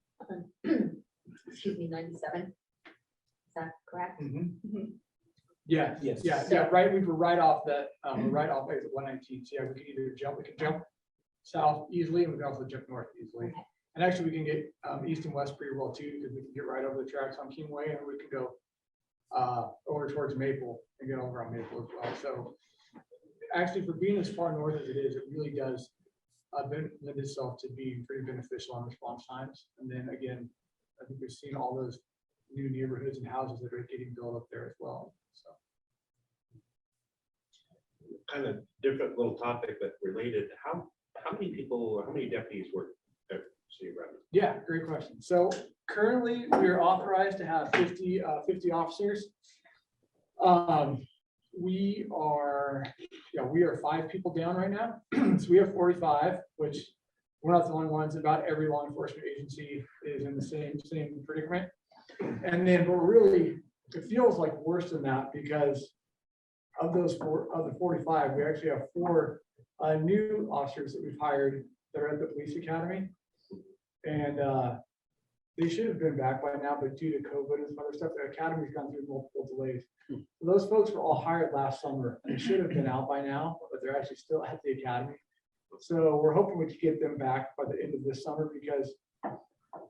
excuse me, 97. Is that correct? Yeah, Yes. yeah, right, we were right off that, right off exit 119, so yeah, we can jump south easily, and we can also jump north easily. Okay. And actually, we can get east and west pretty well too, because we can get right over the tracks on Kingway, and we can go over towards Maple and get over on Maple as well. So actually, for being as far north as it is, it really does lend itself to being pretty beneficial on response times. And then again, I think we've seen all those new neighborhoods and houses that are getting built up there as well. So. Kind of different little topic, but related. How many people, how many deputies work at City of Redmond? Yeah, great question. So currently we are authorized to have 50 officers. We are 5 people down right now. So we have 45, which we're not the only ones. About every law enforcement agency is in the same predicament. And then, but really, it feels like worse than that, because of the 45, we actually have 4 new officers that we've hired that are at the police academy. And they should have been back by now, but due to COVID and some other stuff, the academy's gone through multiple delays. So those folks were all hired last summer and should have been out by now, but they're actually still at the academy. So we're hoping we can get them back by the end of this summer, because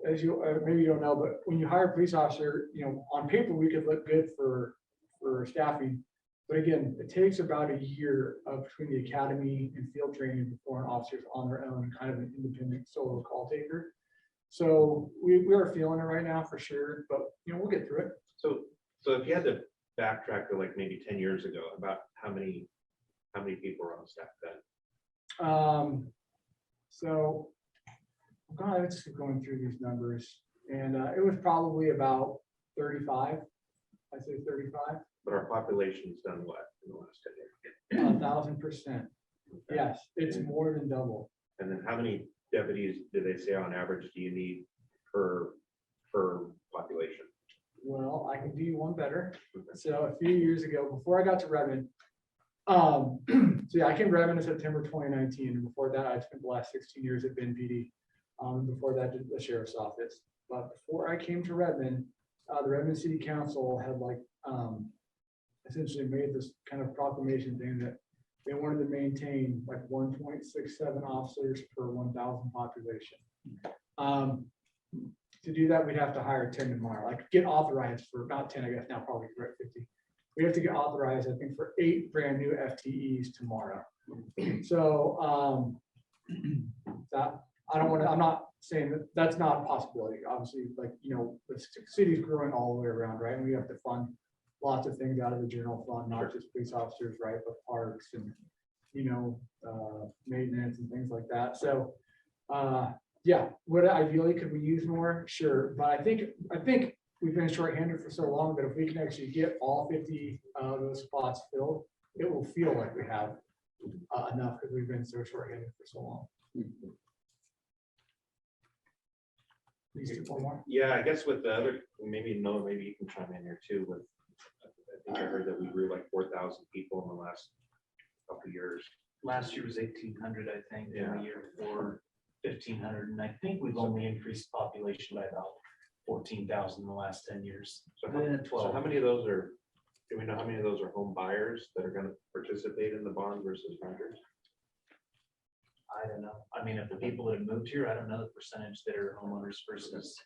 as you maybe you don't know, but when you hire a police officer, on paper we could look good for staffing. But again, it takes about a year between the academy and field training before an officer's on their own, kind of an independent solo call taker. So we are feeling it right now for sure, but we'll get through it. So if you had to backtrack to like maybe 10 years ago, about how many people were on staff then? So God, let's keep going through these numbers, and it was probably about 35. I'd say 35. But our population's done what in the last 10 years? 1,000%. Yes, it's more than double. And then how many deputies do they say on average do you need per population? Well, I can do you one better. So a few years ago, before I got to Redmond, so yeah, I came to Redmond in September 2019, and before that, I spent the last 16 years at Ben PD. Before that, the sheriff's office. But before I came to Redmond, the Redmond City Council had essentially made this kind of proclamation thing that they wanted to maintain like 1.67 officers per 1,000 population. To do that, we'd have to hire 10 tomorrow, like get authorized for about 10, I guess now probably we're at 50. We have to get authorized, I think, for 8 brand new FTEs tomorrow. So I'm not saying that that's not a possibility. Obviously, the city's growing all the way around, right? And we have to fund lots of things out of the general fund, not just police officers, right? But parks and, maintenance and things like that. So, yeah, ideally, could we use more? Sure. But I think we've been shorthanded for so long that if we can actually get all 50 those spots filled, it will feel like we have enough because we've been so short-handed for so long. These two, one more. Yeah, I guess with the other, maybe Noah, maybe you can chime in here too with, I think I heard that we grew like 4,000 people in the last couple of years. Last year was 1,800, I think, and Yeah. the year before 1,500, and I think we've only increased population by about 14,000 in the last 10 years. So how many of those are, do we know how many of those are home buyers that are gonna participate in the bond versus renters? I don't know. I mean, if the people that have moved here, I don't know the percentage that are homeowners versus,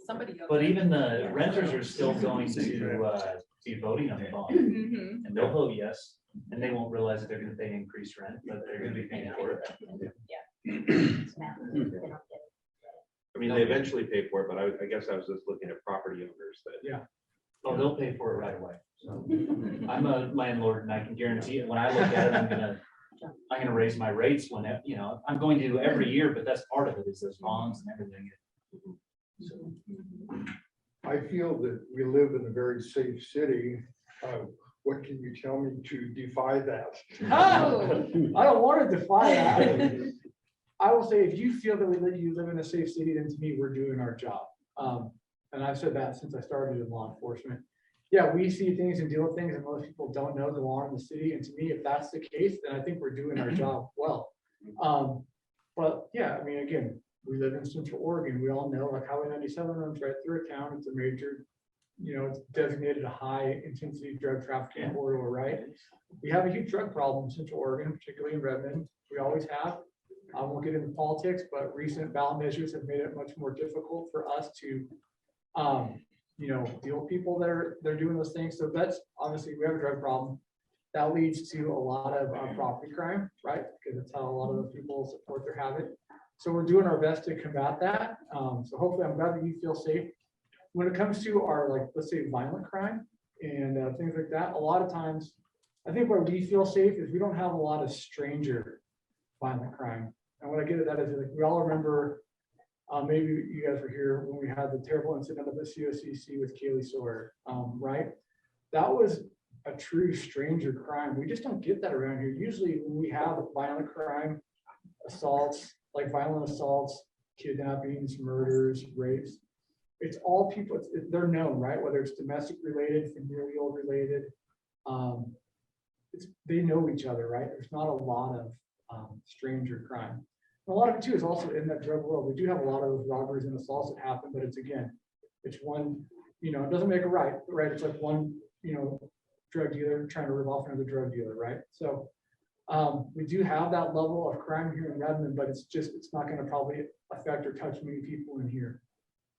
Somebody. but even the renters are still going to be voting on the bond. Mhm. And they'll vote yes, and they won't realize that they're gonna pay increased rent, but they're gonna be paying for it. I mean, they eventually pay for it, but I guess I was just looking at property owners that. Oh, they'll pay for it right away. So I'm a landlord and I can guarantee it. When I look at it, I'm gonna raise my rates when, I'm going to every year, but that's part of it is those bonds and everything. I feel that we live in a very safe city. What can you tell me to defy that? I don't want to defy that. I will say, if you feel that you live in a safe city, then to me, we're doing our job. And I've said that since I started in law enforcement. Yeah, we see things and deal with things that most people don't know the law in the city. And to me, if that's the case, then I think we're doing our job well. But yeah, I mean, again, we live in Central Oregon. We all know like Highway 97 runs right through a town. It's a major, it's designated a high intensity drug trafficking corridor, right? We have a huge drug problem in Central Oregon, particularly in Redmond. We always have. I won't get into politics, but recent ballot measures have made it much more difficult for us to, deal with people that are doing those things. So that's obviously we have a drug problem. That leads to a lot of property crime, right? Because that's how a lot of those people support their habit. So we're doing our best to combat that. So hopefully I'm glad that you feel safe. When it comes to our, like, let's say violent crime and things like that, a lot of times, I think where we feel safe is we don't have a lot of stranger violent crime. And what I get at that is like, we all remember, maybe you guys were here when we had the terrible incident of the COCC with Kaylee Sawyer, right? That was a true stranger crime. We just don't get that around here. Usually when we have violent crime, assaults, like violent assaults, kidnappings, murders, rapes, it's all people, they're known, right? Whether it's domestic related, familial related, they know each other, right? There's not a lot of stranger crime. And a lot of it too is also in that drug world. We do have a lot of those robberies and assaults that happen, but it's one, it doesn't make it right? It's like one, drug dealer trying to rip off another drug dealer, right? So we do have that level of crime here in Redmond, but it's not going to probably affect or touch many people in here.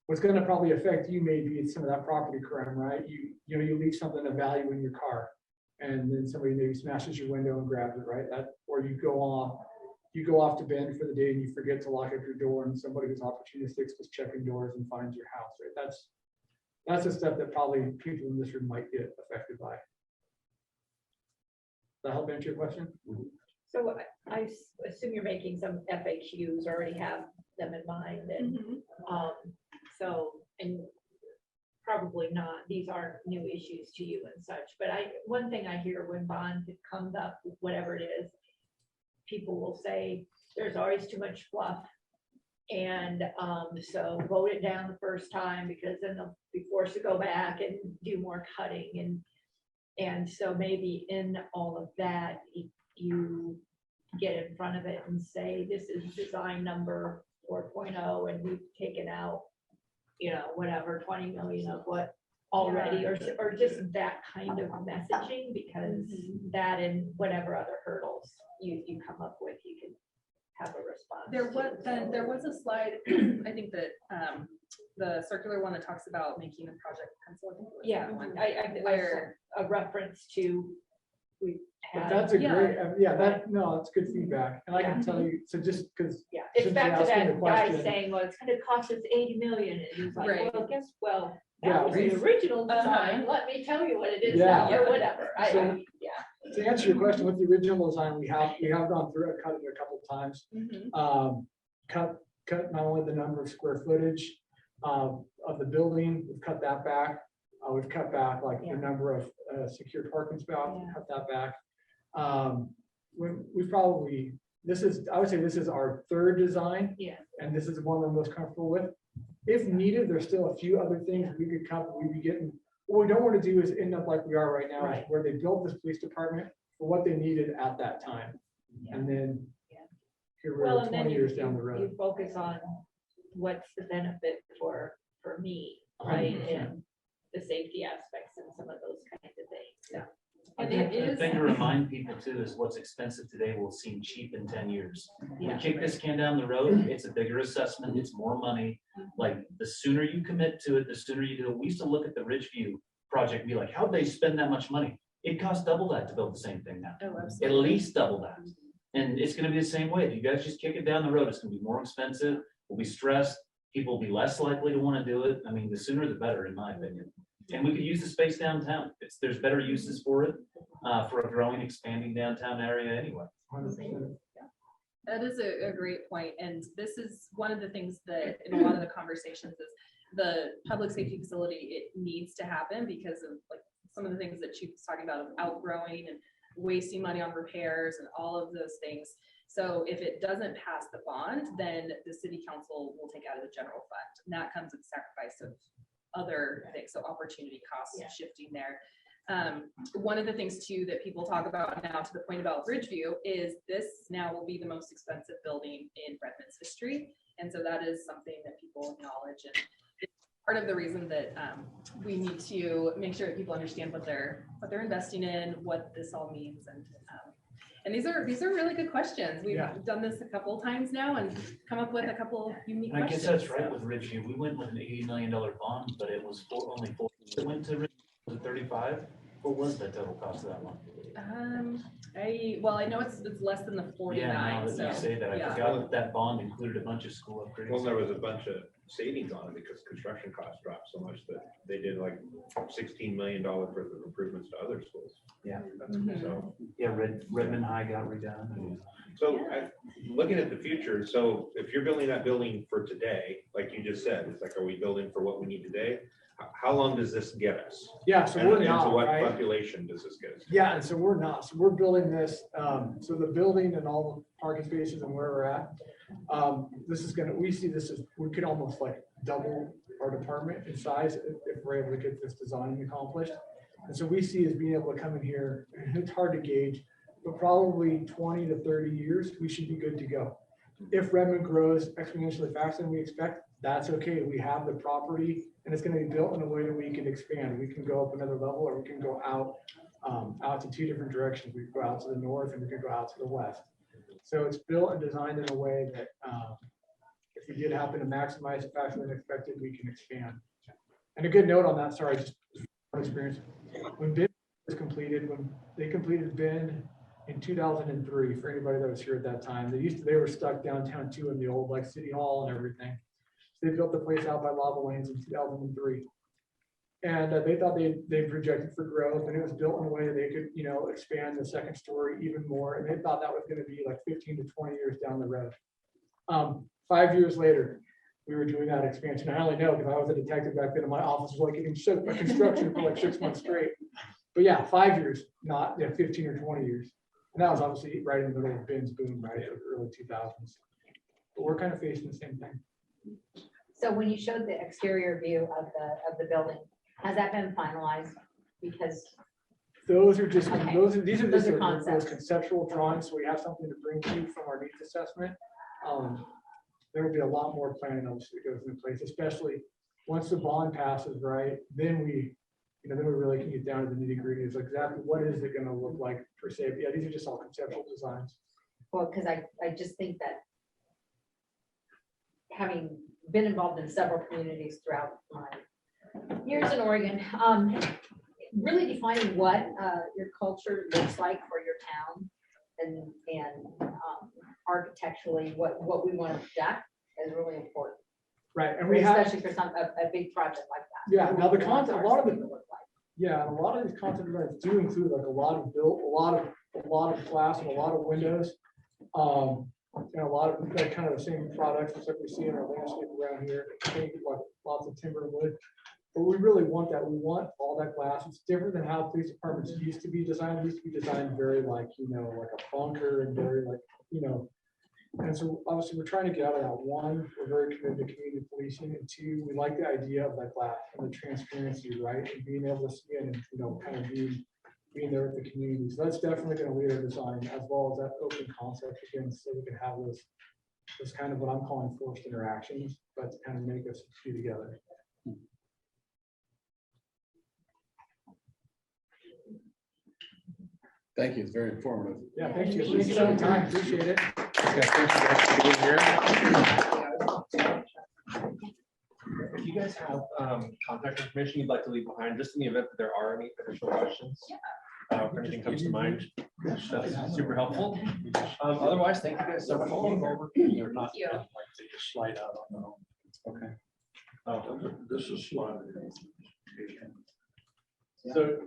What's going to probably affect you maybe it's some of that property crime, right? You leave something of value in your car, and then somebody maybe smashes your window and grabs it, right? Or you go off to Bend for the day and you forget to lock up your door, and somebody who's opportunistic is checking doors and finds your house, right? That's the stuff that probably people in this room might get affected by. Does that help answer your question? So I assume you're making some FAQs, already have them in mind, and and probably not, these aren't new issues to you and such, but one thing I hear when bond comes up, whatever it is, people will say, there's always too much fluff. And so vote it down the first time because then they'll be forced to go back and do more cutting. And so maybe in all of that, you get in front of it and say, this is design number 4.0 and we've taken out, whatever, 20 million of what already, or just that kind of messaging, because that and whatever other hurdles you come up with, you can have a response. There was a slide, I think that the circular one that talks about making a project pencil. I a reference to That's a great, that's good feedback. And I can tell you, so just because. Yeah, it's back to that guy saying, well, it's gonna cost us 80 million. And he's like, that was the original design. Let me tell you what it is now, or whatever. To answer your question, with the original design, we have gone through it, cut it a couple of times. Cut not only the number of square footage of the building, we've cut that back. We've cut back like the number of a secure parking spot, have that back. We probably, I would say this is our third design. Yeah. And this is the one we're most comfortable with. If needed, there's still a few other things we'd be getting. What we don't want to do is end up like we are right now, Right. where they built this police department for what they needed at that time. And then here Well, we're and then 20 you, years down the road. you focus on what's the benefit for me, Right. right? And the safety aspects and some of those kinds of things. Yeah. And it The is. thing to remind people too is what's expensive today will seem cheap in 10 years. We Yeah. kick this can down the road, it's a bigger assessment, it's more money. Like the sooner you commit to it, the sooner you do it. We used to look at the Ridgeview project and be like, how'd they spend that much money? It costs double that to build the same thing now, Oh, at absolutely. least double that. And it's gonna be the same way. If you guys just kick it down the road, it's gonna be more expensive, we'll be stressed, people will be less likely to wanna do it. I mean, the sooner the better, in my opinion. And we could use the space downtown. There's better uses for it, for a growing, expanding downtown area anyway. 100%. That is a great point, and this is one of the things that in a lot of the conversations is the public safety facility, it needs to happen because of like some of the things that Chief was talking about of outgrowing and wasting money on repairs and all of those things. So if it doesn't pass the bond, then the city council will take out of the general fund, and that comes at the sacrifice of other things, so opportunity costs shifting there. One of the things too that people talk about now to the point about Ridgeview is this now will be the most expensive building in Redmond's history. And so that is something that people acknowledge. And it's part of the reason that we need to make sure that people understand what they're investing in, what this all means. And these are really good questions. We've done this a couple of times now and come up with a couple unique And I questions. guess that's right with Ridgeview. We went with an $80 million bond, but it was only 4. It went to, was it 35? What was the total cost of that one? I know it's less than the 49. Yeah, now that you so, say that, I yeah. forgot that bond included a bunch of school upgrades. Well, there was a bunch of savings on it because construction costs dropped so much that they did like $16 million worth of improvements to other schools. Yeah. Mhm. So, Yeah, Redmond High got redone. so looking at the future, so if you're building that building for today, like you just said, it's like, are we building for what we need today? How long does this get us? Yeah, so And we're and to not, what right? population does this get us? Yeah, and so we're not. So we're building this, so the building and all the parking spaces and where we're at. This is we see this as, we could almost like double our department in size if we're able to get this design accomplished. And so we see as being able to come in here, it's hard to gauge, but probably 20 to 30 years, we should be good to go. If Redmond grows exponentially faster than we expect, that's okay. We have the property and it's going to be built in a way that we can expand. We can go up another level or we can go out to two different directions. We can go out to the north and we can go out to the west. So it's built and designed in a way that if we did happen to maximize it faster than expected, we can expand. And a good note on that, sorry, just experience. When Ben was completed, when they completed Ben in 2003, for anybody that was here at that time, they were stuck downtown too in the old like city hall and everything. So they built the place out by Lava Lanes in 2003. And they thought they projected for growth and it was built in a way that they could, expand the second story even more. And they thought that was going to be like 15 to 20 years down the road. 5 years later, we were doing that expansion. I only know because I was a detective back then and my office was like getting shut by construction for like 6 months straight. But yeah, 5 years, not 15 or 20 years. And that was obviously right in the middle of Ben's boom, right, of the early 2000s. But we're kind of facing the same thing. So when you showed the exterior view of the building, has that been finalized? Because those are just, Okay. these are Those just are those concepts. conceptual drawings, so we have something to bring to you from our needs assessment. There will be a lot more planning obviously that goes into place, especially once the bond passes, right? Then we really can get down to the nitty gritty. It's exactly what is it gonna look like per se. But yeah, these are just all conceptual designs. well, because I just think that having been involved in several communities throughout my years in Oregon, really defining what your culture looks like for your town and architecturally what we want to project is really important. Right, and we have, Especially for a big project like that. yeah, now the We want concept, our a lot of city the, to look like. yeah, and a lot of these concept designs do include like a lot of glass and a lot of windows. And a lot of like, kind of the same products as like we see in our landscape around here, I think, like lots of timber and wood. But we really want that. We want all that glass. It's different than how police departments used to be designed. It used to be designed very like, like a bunker and very like, and so obviously we're trying to get out of that. One, we're very committed to community policing, and two, we like the idea of that glass and the transparency, right? And being able to see it and, kind of being there with the community. So that's definitely going to lead our design, as well as that open concept again, so we can have this kind of what I'm calling forced interactions, but to kind of make us be together. Thank you, it's very informative. Yeah, thank you. Thank you for your time. Appreciate it. If you guys have contact information you'd like to leave behind, just in the event that there are any additional questions, if anything comes to mind, that's super helpful. Otherwise, thank you guys so much. You're not. Slide out on Okay. This is slide. So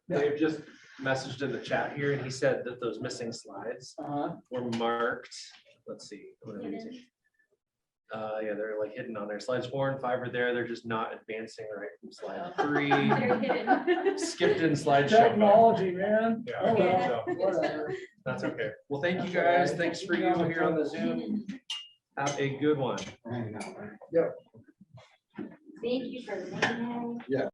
Dave just messaged in the chat here and he said that those missing slides were marked. Let's see. Yeah, they're like hidden on there. Slides 4 and 5 are there. They're just not advancing right from slide 3. They're hidden. Skipped in slideshow. Technology, man. Yeah, Oh, well, so whatever. that's okay. Well, thank you guys. Thanks for you here on the Zoom. Have a good one. Yeah. Thank you for the. Yeah.